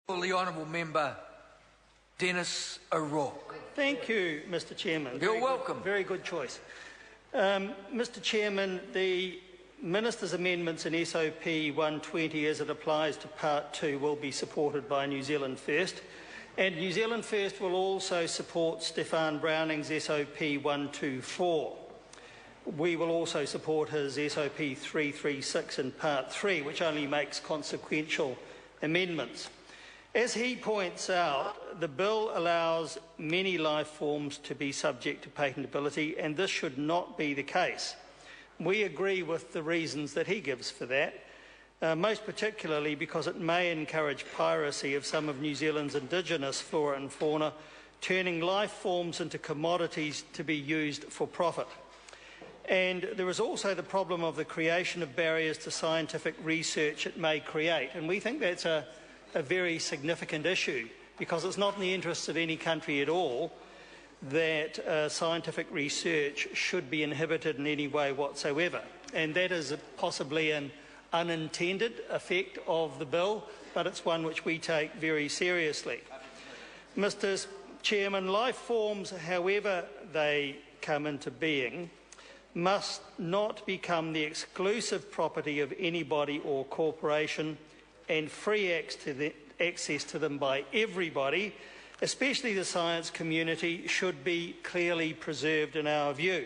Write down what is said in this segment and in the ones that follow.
The Honourable Member Dennis O'Rourke. Thank you, Mr Chairman. You're welcome. Very good choice. Mr Chairman, the Minister's amendments in SOP 120 as it applies to Part 2 will be supported by New Zealand First, and New Zealand First will also support Stefan Browning's SOP 124. We will also support his SOP 336 in Part 3, which only makes consequential amendments. As he points out, the bill allows many life forms to be subject to patentability, and this should not be the case. We agree with the reasons that he gives for that, most particularly because it may encourage piracy of some of New Zealand's indigenous flora and fauna, turning life forms into commodities to be used for profit. And there is also the problem of the creation of barriers to scientific research it may create, and we think that's a very significant issue, because it's not in the interests of any country at all that scientific research should be inhibited in any way whatsoever. And that is possibly an unintended effect of the bill, but it's one which we take very seriously. Mr Chairman, life forms, however they come into being, must not become the exclusive property of anybody or corporation, and free access to them by everybody, especially the science community, should be clearly preserved in our view.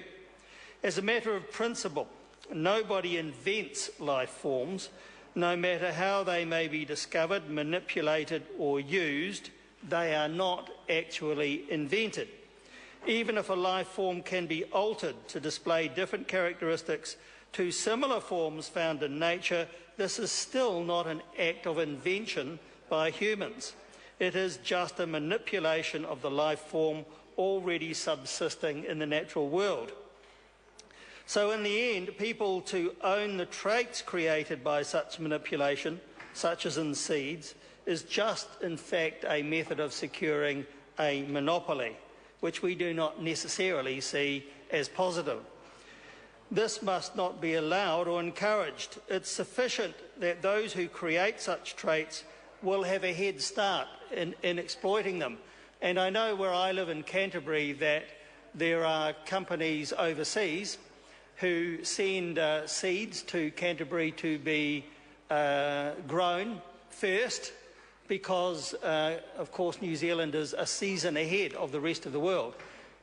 As a matter of principle, nobody invents life forms, no matter how they may be discovered, manipulated or used. They are not actually invented. Even if a life form can be altered to display different characteristics to similar forms found in nature, this is still not an act of invention by humans. It is just a manipulation of the life form already subsisting in the natural world. So in the end, people to own the traits created by such manipulation, such as in seeds, is just in fact a method of securing a monopoly, which we do not necessarily see as positive. This must not be allowed or encouraged. It's sufficient that those who create such traits will have a head start in exploiting them. And I know where I live in Canterbury that there are companies overseas who send seeds to Canterbury to be grown first, because, of course, New Zealand is a season ahead of the rest of the world.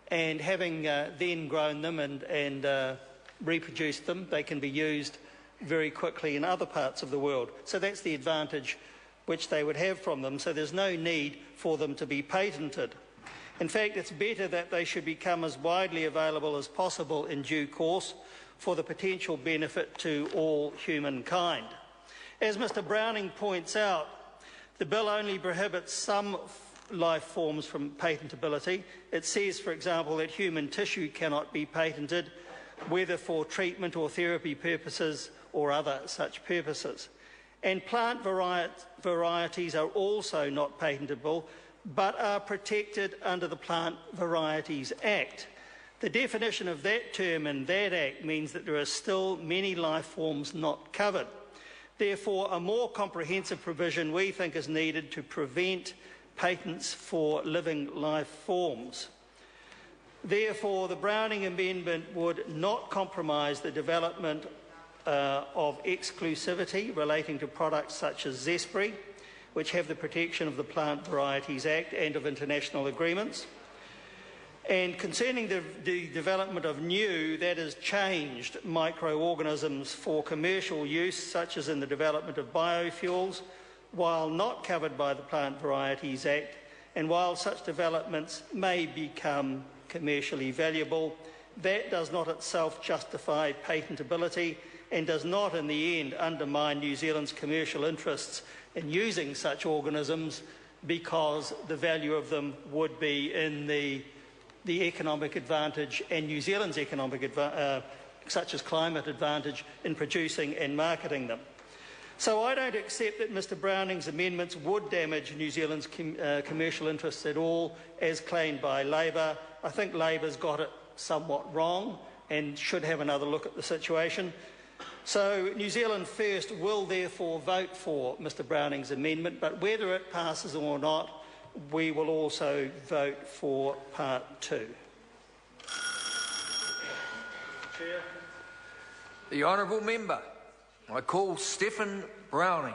And having then grown them and reproduced them, they can be used very quickly in other parts of the world. So that's the advantage which they would have from them. So there's no need for them to be patented. In fact, it's better that they should become as widely available as possible in due course for the potential benefit to all humankind. As Mr Browning points out, the bill only prohibits some life forms from patentability. It says, for example, that human tissue cannot be patented, whether for treatment or therapy purposes or other such purposes. And plant varieties are also not patentable, but are protected under the Plant Varieties Act. The definition of that term in that Act means that there are still many life forms not covered. Therefore, a more comprehensive provision we think is needed to prevent patents for living life forms. Therefore, the Browning Amendment would not compromise the development of exclusivity relating to products such as Zespri, which have the protection of the Plant Varieties Act and of international agreements. And concerning the development of new, that is changed, microorganisms for commercial use, such as in the development of biofuels, while not covered by the Plant Varieties Act, and while such developments may become commercially valuable, that does not itself justify patentability and does not in the end undermine New Zealand's commercial interests in using such organisms, because the value of them would be in the economic advantage and New Zealand's economic advantage, such as climate advantage, in producing and marketing them. So I don't accept that Mr Browning's amendments would damage New Zealand's commercial interests at all, as claimed by Labor. I think Labor's got it somewhat wrong and should have another look at the situation. So New Zealand First will therefore vote for Mr Browning's amendment, but whether it passes or not, we will also vote for Part 2. The honourable member. I call Stephen Browning.